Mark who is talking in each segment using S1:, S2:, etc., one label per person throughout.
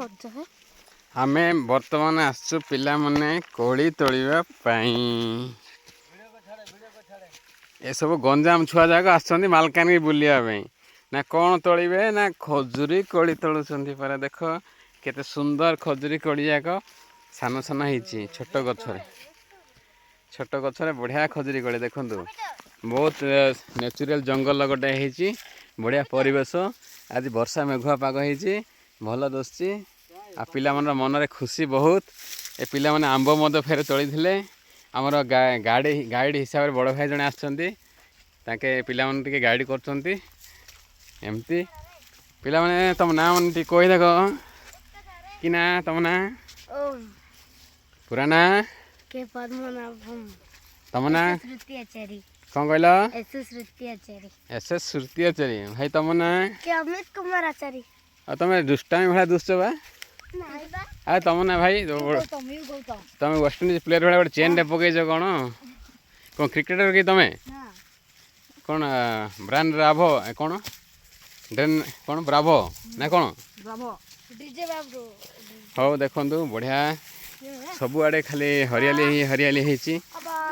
S1: आमे वर्तमान आसु पिला मने कोड़ी तोड़िबा पई ए सब गंजाम छुआ जाक आछंती मालकानगिरी बुलिया पई ना कोन तोड़िबे ना खजुरी कोड़ी तोड़ुछंती पर देख केते सुंदर खजुरी कोड़ी जाक सान सान हिची छोट गछरे बढ़िया खजुरी कोड़ी देखंतु बहुत नेचुरल जंगल गोटे हिची बढ़िया परिवेश आज वर्षा मेघुआ पाग हिची भल दोस्ती आ पिला मन मनरे खुशी बहुत ए पिला माने आंब मद फेर तोड़ी थिले हमर गाइड हिसाब रे बड़ भाई जने आछंती ताके पिला मन टिके गाइड करछंती एमती पिला माने तम नाम टी कोइ देखो कि ना तम ना पुराना
S2: के पद्मनाभम
S1: तम ना
S2: श्रुति आचार्य
S1: कोन कहलो
S2: एस श्रुति
S1: एस श्रुति
S2: आचार्य
S1: आचार्य भाई तम ना
S2: के अमित कुमार आचार्य
S1: आ तमे दुष्टामी भला दुष्ट बा
S2: नाही बा
S1: आ तम ना भाई तमे वेस्ट इंडीज प्लेयर भला गोटे चेन रे पकईछ कोन कोन क्रिकेटर कि तमे
S2: ना
S1: कोन ब्रांड राभो कोन डेन कोन ब्राभो ना कोन
S2: ब्रावो डीजे बाबू
S1: हो देखंतु बढ़िया सबु आड़े खाली हरियाली हेची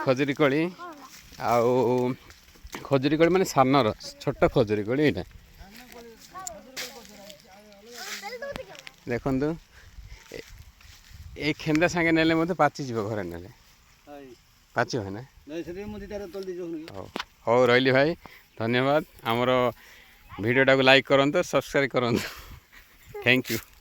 S1: खजुरी कोली आउ खजुरी कोली माने सानर छोट खजुरी कोली एटा देखंतु ए खेंदा संगे नेले मते पाची जीव घरे नेले पाची है ना हो रही भाई धन्यवाद आमर वीडियो टाको लाइक करंतु सब्सक्राइब करंतु थैंक यू।